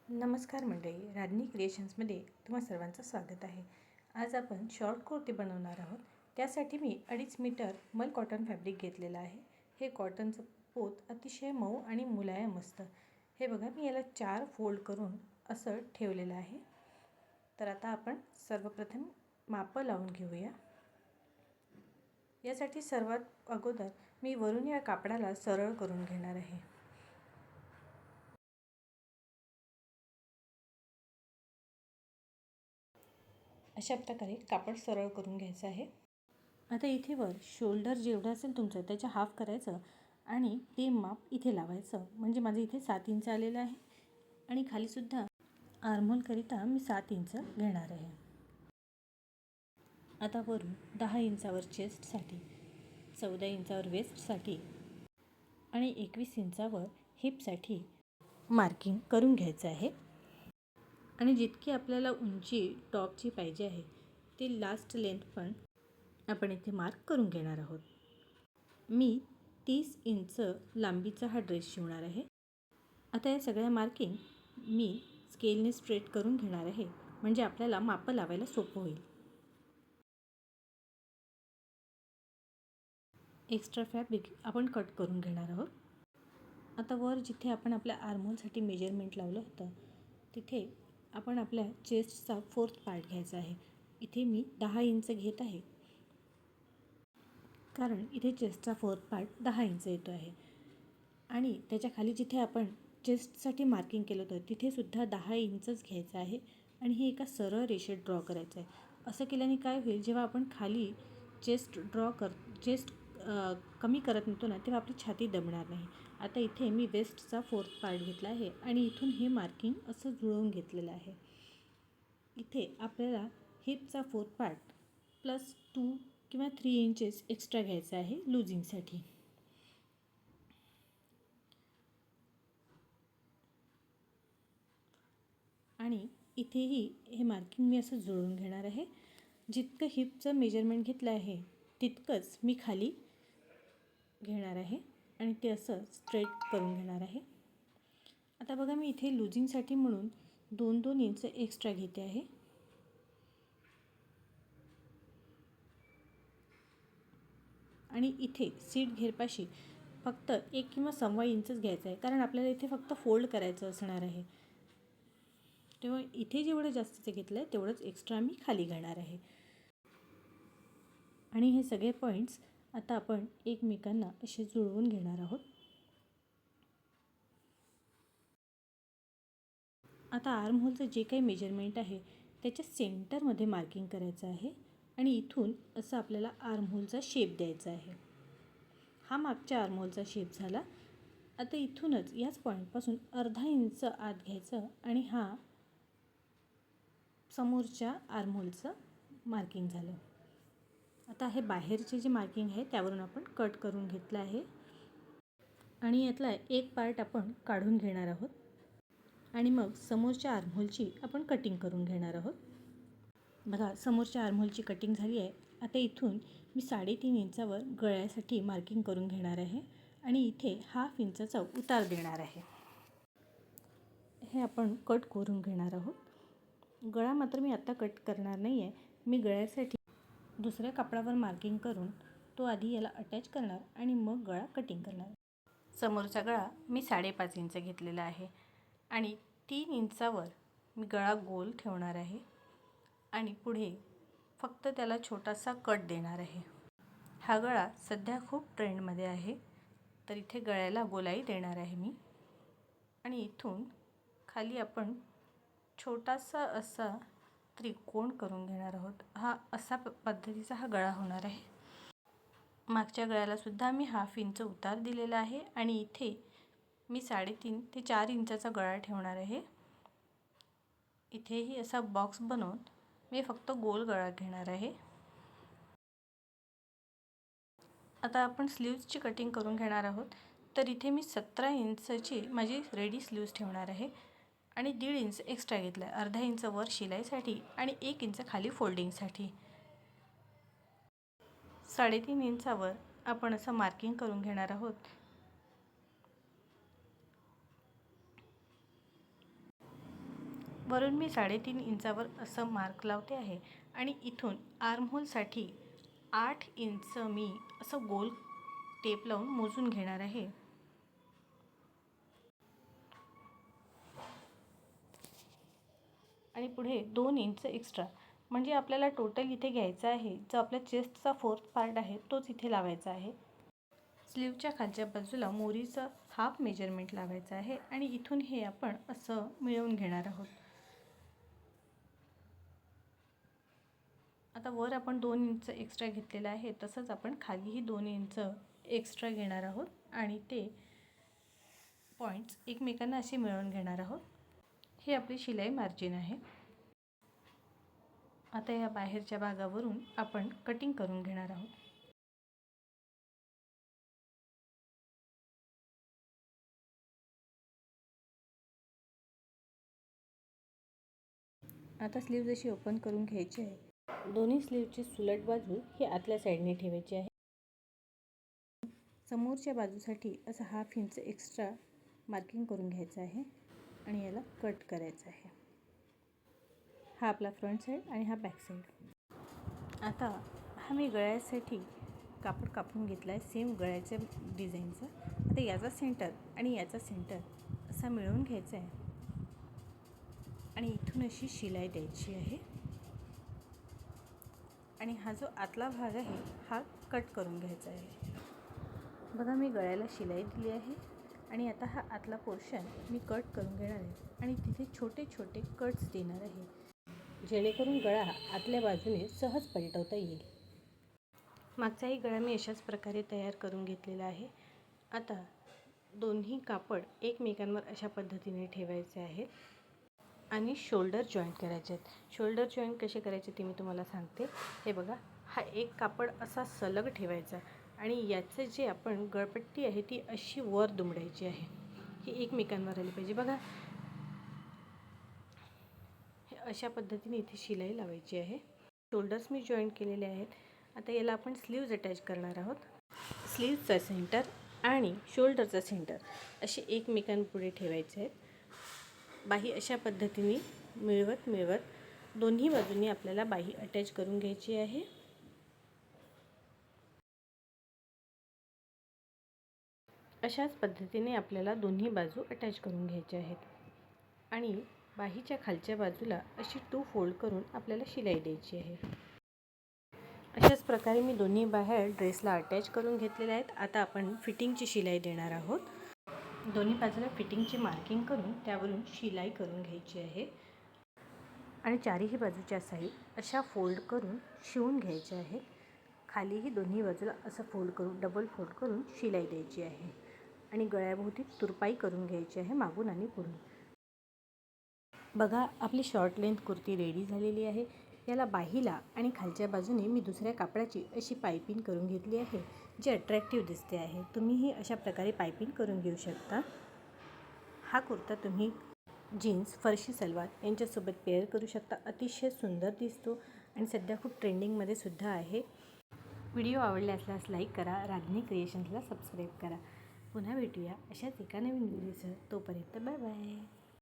नमस्कार मंडळी, राधनी क्रिएशन्समध्ये तुम्हा सर्वांचं स्वागत आहे. आज आपण शॉर्ट कुर्ती बनवणार आहोत. त्यासाठी मी 2.5 मीटर मल कॉटन फॅब्रिक घेतलेलं आहे. हे कॉटनचं पोत अतिशय मऊ आणि मुलायम असतं. हे बघा, मी याला 4 फोल्ड करून असं ठेवलेलं आहे. तर आता आपण सर्वप्रथम माप लावून घेऊया. यासाठी सर्वात अगोदर मी वरून या कापडाला सरळ करून घेणार आहे. अशा प्रकारे कापड सरळ करून घ्यायचं आहे. आता इथे वर शोल्डर जेवढं असेल तुमचं त्याच्या हाफ करायचं आणि ते माप इथे लावायचं. म्हणजे माझं इथे 7 इंच आलेलं आहे आणि खालीसुद्धा आर्महोलकरिता मी 7 इंच घेणार आहे. आता वरून 10 इंचावर चेस्टसाठी, 14 इंचावर वेस्टसाठी आणि 21 इंचावर हिपसाठी मार्किंग करून घ्यायचं आहे. आणि जितकी आपल्याला उंची टॉपची पाहिजे आहे ती लास्ट लेंथ पण आपण इथे मार्क करून घेणार आहोत. मी 30 इंच लांबीचा हा ड्रेस शिवणार आहे. आता या सगळ्या मार्किंग मी स्केलने स्ट्रेट करून घेणार आहे, म्हणजे आपल्याला माप लावायला सोपं होईल. एक्स्ट्रा फॅब्रिक आपण कट करून घेणार आहोत. आता वर जिथे आपण आपल्या आर्महोलसाठी मेजरमेंट लावलं होतं तिथे आपण आपल्या चेस्टचा 4th पार्ट घ्यायचा आहे. इथे मी 10 इंच घेत आहे, कारण इथे चेस्टचा 4th पार्ट 10 इंच येतो आहे. आणि त्याच्या खाली जिथे आपण चेस्टसाठी मार्किंग केलं होतं तिथेसुद्धा 10 इंचच घ्यायचं आहे आणि हे एका सरळ रेषेत ड्रॉ करायचं आहे. असं केल्याने काय होईल, जेव्हा आपण खाली चेस्ट कमी करत नेतो ना, तेव्हा आपली छाती दबणार नाही. आता इथे मी वेस्टचा 4th पार्ट घेतला आहे आणि इथून हे मार्किंग असं जुळवून घेतलेलं आहे. इथे आपल्याला हिपचा 4th पार्ट प्लस 2 किंवा 3 इंचेस एक्स्ट्रा घ्यायचं आहे लूजिंगसाठी. आणि इथेही हे मार्किंग मी असं जुळवून घेणार आहे. जितकं हिपचं मेजरमेंट घेतलं आहे तितकंच मी खाली घेणार आहे आणि ते असं स्ट्रेट करून घेणार आहे. आता बघा, मी इथे लूजिंगसाठी म्हणून 2-2 इंच एक्स्ट्रा घेते आहे. आणि इथे सीट घेरपाशी फक्त 1 किंवा 1.25 इंचच घ्यायचं आहे, कारण आपल्याला इथे फक्त फोल्ड करायचं असणार आहे. तेव्हा इथे जेवढं जास्तीचं घेतलं आहे तेवढंच एक्स्ट्रा मी खाली घेणार आहे. आणि हे सगळे पॉईंट्स आता आपण एकमेकांना असे जुळवून घेणार आहोत. आता आर्महोलचं जे काही मेजरमेंट आहे त्याच्या सेंटरमध्ये मार्किंग करायचं आहे आणि इथून असं आपल्याला आर्महोलचा शेप द्यायचा आहे. हा मागच्या आर्महोलचा शेप झाला. आता इथूनच याच पॉईंटपासून अर्धा इंच आत घ्यायचं आणि हा समोरच्या आर्महोलचं मार्किंग झालं. आता हे बाहेरचे जे मार्किंग आहे त्यावरून आपण कट करून घेतलं आहे आणि यातला एक पार्ट आपण काढून घेणार आहोत आणि मग समोरच्या आर्महोलची आपण कटिंग करून घेणार आहोत. बघा, समोरच्या आर्महोलची कटिंग झाली आहे. आता इथून मी 3.5 इंचावर गळ्यासाठी मार्किंग करून घेणार आहे आणि इथे 1/2 इंचाचा उतार देणार आहे. हे आपण कट करून घेणार आहोत. गळा मात्र मी आत्ता कट करणार नाही आहे. मी गळ्यासाठी दुसऱ्या कापडावर मार्किंग करून तो आधी याला अटॅच करणार आणि मग गळा कटिंग करणार. समोरचा गळा मी 5.5 इंच घेतलेला आहे आणि 3 इंचावर मी गळा गोल ठेवणार आहे आणि पुढे फक्त त्याला छोटासा कट देणार आहे. हा गळा सध्या खूप ट्रेंडमध्ये आहे, तर इथे गळ्याला गोलाई देणार आहे मी. आणि इथून खाली आपण छोटासा असा त्रिकोण करून घेणार आहोत. हा असा पद्धतीचा हा गळा होणार आहे. मागच्या गळ्यालासुद्धा मी 1/2 इंच उतार दिलेला आहे आणि इथे मी 3.5 ते 4 इंचाचा गळा ठेवणार आहे. इथेही असा बॉक्स बनवून मी फक्त गोल गळा घेणार आहे. आता आपण स्लीव्जची कटिंग करून घेणार आहोत. तर इथे मी 17 इंचची माझी रेडी स्लीव्ज ठेवणार आहे आणि 1.5 इंच एक्स्ट्रा घेतला आहे. अर्धा इंच वर शिलाईसाठी आणि 1 इंच खाली फोल्डिंगसाठी. 3.5 इंचावर आपण असं मार्किंग करून घेणार आहोत. वरून मी 3.5 इंचावर असं मार्क लावते आहे आणि इथून आर्महोलसाठी 8 इंच मी असं गोल टेप लावून मोजून घेणार आहे. आणि पुढे 2 इंच एक्स्ट्रा, म्हणजे आपल्याला टोटल इथे घ्यायचा आहे जो आपल्या चेस्टचा 4th पार्ट आहे तोच इथे लावायचा आहे. स्लीवच्या खालच्या बाजूला मोरीचं हाफ मेजरमेंट लावायचं आहे आणि इथून हे आपण असं मिळवून घेणार आहोत. आता वर आपण 2 इंच एक्स्ट्रा घेतलेला आहे, तसंच आपण खालीही 2 इंच एक्स्ट्रा घेणार आहोत आणि ते पॉईंट्स एकमेकांना असे मिळवून घेणार आहोत. हे आपली शिलाई मार्जिन आहे. आता या बाहेरच्या भागावरून आपण कटिंग करून घेणार आहोत. आता स्लीव जशी ओपन करून घ्यायची आहे, दोन्ही स्लीवची सुलट बाजू ही आतल्या साईडने ठेवायची आहे. समोरच्या बाजूसाठी असं 1/2 इंच एक्स्ट्रा मार्किंग करून घ्यायचं आहे आणि याला कट करायचं आहे. हा आपला फ्रंट साईड आणि हा बॅक साईड. आता हा मी गळ्यासाठी कापड कापून घेतला आहे सेम गळ्याच्या डिझाईनचा. आता याचा सेंटर आणि याचा सेंटर असा मिळवून घ्यायचा आहे आणि इथून अशी शिलाई द्यायची आहे आणि हा जो आतला भाग आहे हा कट करून घ्यायचा आहे. बघा मी गळ्याला शिलाई दिली आहे आणि आता हा आतला पोर्शन मी कट करून घेणार आहे आणि तिथे छोटे छोटे कट्स देणार आहे, जेणेकरून गळा आतल्या बाजूने सहज पलटवता येईल. मागचाही गळा मी अशाच प्रकारे तयार करून घेतलेला आहे. आता दोन्ही कापड एकमेकांवर अशा पद्धतीने ठेवायचे आहेत आणि शोल्डर जॉईंट करायचे आहेत. शोल्डर जॉईंट कसे करायचे ते मी तुम्हाला सांगते. हे बघा, हा एक कापड असा सलग ठेवायचा आणि याचं जे आपण गळपट्टी आहे ती अशी वर दुमडायची आहे. ही एकमेकांवर आली पाहिजे. बघा, हे अशा पद्धतीने इथे शिलाई लावायची आहे. शोल्डर्स मी जॉईंट केलेले आहेत. आता याला आपण स्लीव्ज अटॅच करणार आहोत. स्लीव्जचा सेंटर आणि शोल्डरचा सेंटर असे एकमेकांपुढे ठेवायचे आहेत. बाही अशा पद्धतीने मिळवत मिळवत दोन्ही बाजूंनी आपल्याला बाही अटॅच करून घ्यायची आहे. अशाच पद्धतीने आपल्याला दोन्ही बाजू अटॅच करून घ्यायच्या आहेत आणि बाहीच्या खालच्या बाजूला अशी 2 फोल्ड करून आपल्याला शिलाई द्यायची आहे. अशाच प्रकारे मी दोन्ही बाह्या ड्रेसला अटॅच करून घेतलेल्या आहेत. आता आपण फिटिंगची शिलाई देणार आहोत. दोन्ही बाजूला फिटिंगची मार्किंग करून त्यावरून शिलाई करून घ्यायची आहे आणि चारही बाजूच्या साईड अशा फोल्ड करून शिवून घ्यायच्या आहेत. खालीही दोन्ही बाजूला असं फोल्ड करून डबल फोल्ड करून शिलाई द्यायची आहे आणि गळ्याभोवती तुरपाई करून घ्यायची आहे मागून आणि पुढून. बघा, आपली शॉर्ट लेंथ कुर्ती रेडी झालेली आहे. याला बाहीला आणि खालच्या बाजूने मी दुसऱ्या कापडाची अशी पायपिंग करून घेतली आहे, जी अट्रॅक्टिव्ह दिसते आहे. तुम्हीही अशा प्रकारे पायपिंग करून घेऊ शकता. हा कुर्ता तुम्ही जीन्स, फरशी सलवार यांच्यासोबत पेअर करू शकता. अतिशय सुंदर दिसतो आणि सध्या खूप ट्रेंडिंगमध्ये सुद्धा आहे. व्हिडिओ आवडला असल्यास लाईक करा, रागिनी क्रिएशन्सला सबस्क्राईब करा. पुन्हा भेटूया अशाच एका नवीन व्हिडिओसह. तोपर्यंत बाय बाय.